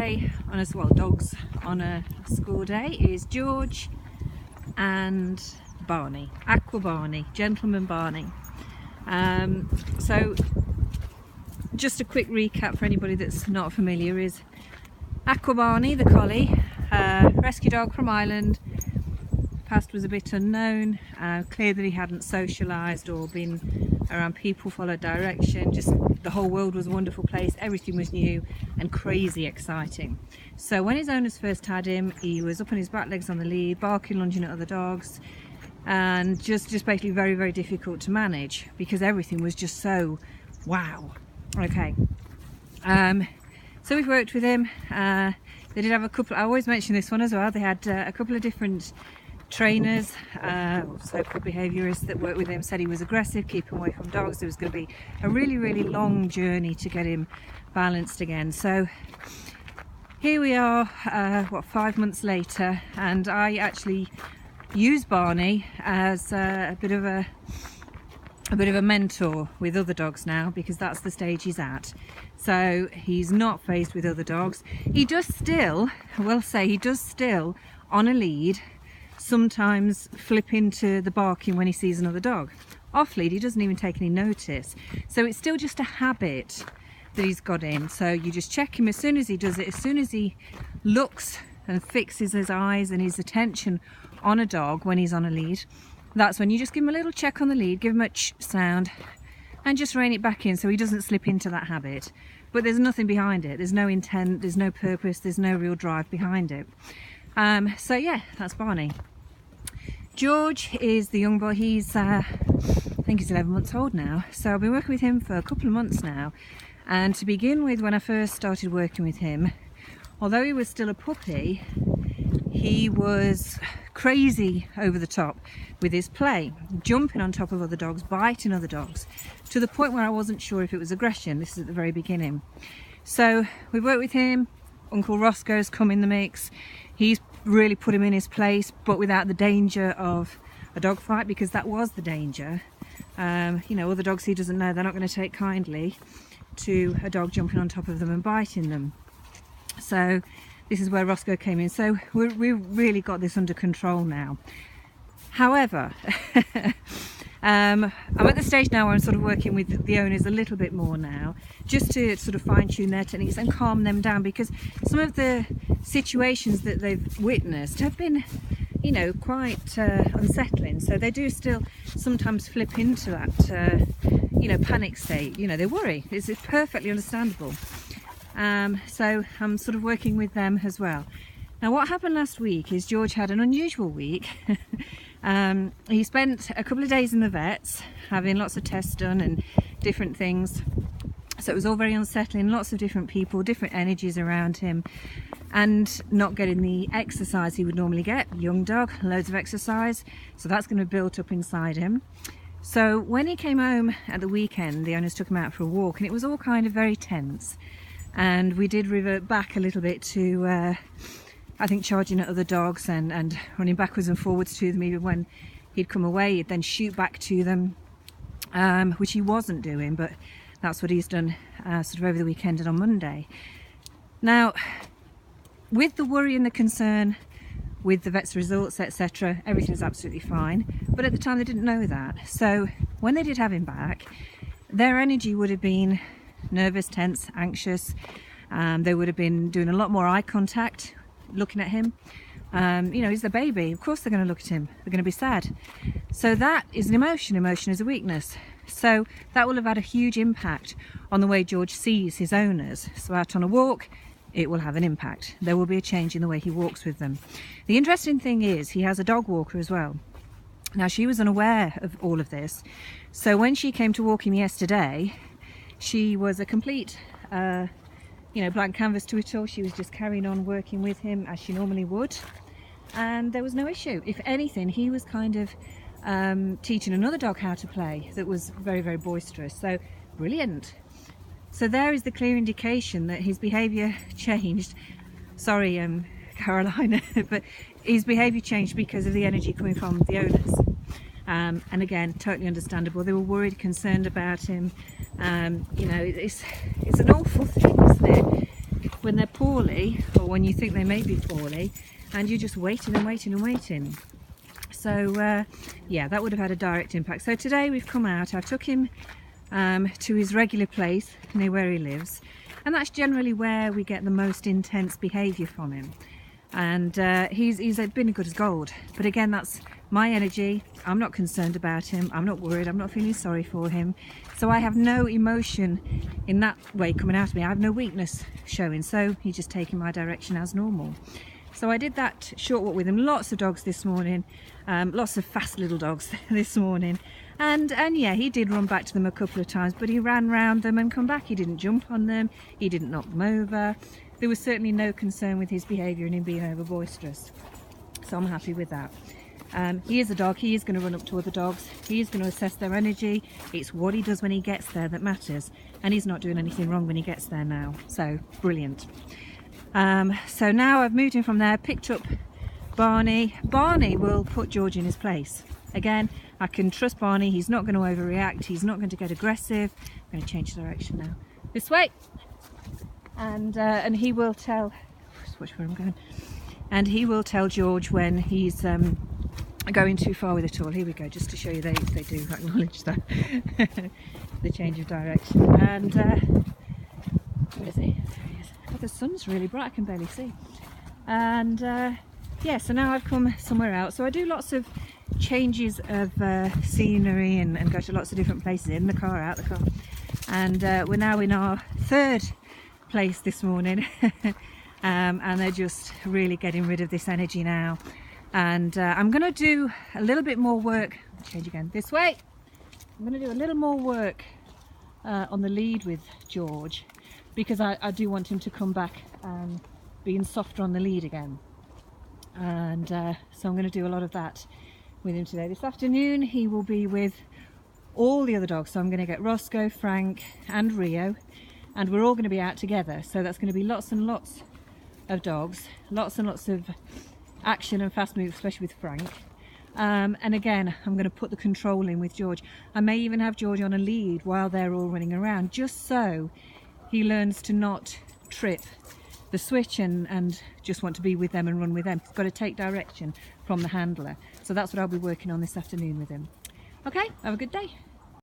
day on dogs on a school day is George and Barney, Aqua Barney, Gentleman Barney. So just a quick recap for anybody that's not familiar is Aqua Barney, the collie, rescue dog from Ireland. Past was a bit unknown, clear that he hadn't socialised or been around people, followed direction, just the whole world was a wonderful place, everything was new and crazy exciting. So when his owners first had him, he was up on his back legs on the lead, barking, lunging at other dogs, and just basically very, very difficult to manage because everything was just so wow. Okay, so we've worked with him. They did have a couple, I always mention this one as well, they had a couple of different trainers, so-called behaviourists that worked with him, said he was aggressive, keep him away from dogs. There was going to be a really, really long journey to get him balanced again. So here we are, 5 months later, and I actually use Barney as a bit of a mentor with other dogs now, because that's the stage he's at. So he's not faced with other dogs. He does still, I will say, he does still on a lead sometimes flip into the barking when he sees another dog. Off lead he doesn't even take any notice, so it's still just a habit that he's got in. So you just check him as soon as he does it, as soon as he looks and fixes his eyes and his attention on a dog when he's on a lead, that's when you just give him a little check on the lead, give him a sound and just rein it back in so he doesn't slip into that habit. But there's nothing behind it, there's no intent, there's no purpose, there's no real drive behind it. So yeah, that's Barney. George is the young boy. He's I think he's 11 months old now, so I've been working with him for a couple of months now. And to begin with, when I first started working with him, although he was still a puppy, he was crazy over the top with his play, jumping on top of other dogs, biting other dogs, to the point where I wasn't sure if it was aggression. This is at the very beginning. So we've worked with him. Uncle Roscoe's come in the mix. He's really put him in his place, but without the danger of a dog fight, because that was the danger. You know, other dogs he doesn't know, they're not going to take kindly to a dog jumping on top of them and biting them. So this is where Roscoe came in. So we've really got this under control now. However, I'm at the stage now where I'm sort of working with the owners a little bit more now, just to sort of fine-tune their techniques and calm them down, because some of the situations that they've witnessed have been, you know, quite unsettling. So they do still sometimes flip into that, you know, panic state. You know, they worry. It's perfectly understandable. So I'm sort of working with them as well. Now, what happened last week is George had an unusual week. He spent a couple of days in the vets having lots of tests done and different things, so it was all very unsettling, lots of different people, different energies around him, and not getting the exercise he would normally get. Young dog, loads of exercise, so that's going to build up inside him. So when he came home at the weekend, the owners took him out for a walk, and it was all kind of very tense, and we did revert back a little bit to I think charging at other dogs and running backwards and forwards to them. Even when he'd come away, he'd then shoot back to them, which he wasn't doing, but that's what he's done sort of over the weekend and on Monday. Now, with the worry and the concern with the vet's results, etc., everything's absolutely fine, but at the time they didn't know that. So when they did have him back, their energy would have been nervous, tense, anxious. They would have been doing a lot more eye contact, looking at him. You know, he's the baby, of course they're going to look at him, they're going to be sad. So that is an emotion is a weakness. So that will have had a huge impact on the way George sees his owners. So out on a walk, it will have an impact. There will be a change in the way he walks with them. The interesting thing is he has a dog walker as well. Now, she was unaware of all of this, so when she came to walk him yesterday, she was a complete you know, blank canvas to it all. She was just carrying on working with him as she normally would, and there was no issue. If anything, he was kind of teaching another dog how to play that was very, very boisterous. So brilliant. So there is the clear indication that his behaviour changed. Sorry, Carolina, but his behaviour changed because of the energy coming from the owners. And again, totally understandable. They were worried, concerned about him. You know, it's an awful thing, isn't it? when they're poorly, or when you think they may be poorly, and you're just waiting and waiting and waiting. So yeah, that would have had a direct impact. So today we've come out, I took him to his regular place near where he lives, and that's generally where we get the most intense behaviour from him. And he's been good as gold, but again, that's my energy. I'm not concerned about him, I'm not worried, I'm not feeling sorry for him, so I have no emotion in that way coming out of me. I have no weakness showing, so he's just taking my direction as normal. So I did that short walk with him. Lots of dogs this morning, lots of fast little dogs this morning, and yeah, he did run back to them a couple of times, but he ran round them and come back. He didn't jump on them, he didn't knock them over. There was certainly no concern with his behaviour and him being over boisterous, so I'm happy with that. He is a dog, he is going to run up to other dogs, he is going to assess their energy. It's what he does when he gets there that matters, and he's not doing anything wrong when he gets there now, so brilliant. So now I've moved him from there, picked up Barney. Barney will put George in his place. Again, I can trust Barney, he's not going to overreact, he's not going to get aggressive. I'm going to change direction now. This way! And he will tell, watch where I'm going, and he will tell George when he's going too far with it all. Here we go, just to show you they do acknowledge that the change of direction. And where is he? There he is. Oh, the sun's really bright, I can barely see. And yeah, so now I've come somewhere else. So I do lots of changes of scenery and go to lots of different places, in the car, out the car. And we're now in our third place this morning. And they're just really getting rid of this energy now. And I'm going to do a little bit more work, change again, this way. I'm going to do a little more work on the lead with George, because I do want him to come back being softer on the lead again. And so I'm going to do a lot of that with him today. This afternoon he will be with all the other dogs, so I'm going to get Roscoe, Frank and Rio, and we're all going to be out together. So that's going to be lots and lots of dogs, lots and lots of action and fast moves, especially with Frank. And again, I'm going to put the control in with George. I may even have George on a lead while they're all running around, just so he learns to not trip the switch and just want to be with them and run with them. He's got to take direction from the handler. So that's what I'll be working on this afternoon with him. Okay, have a good day.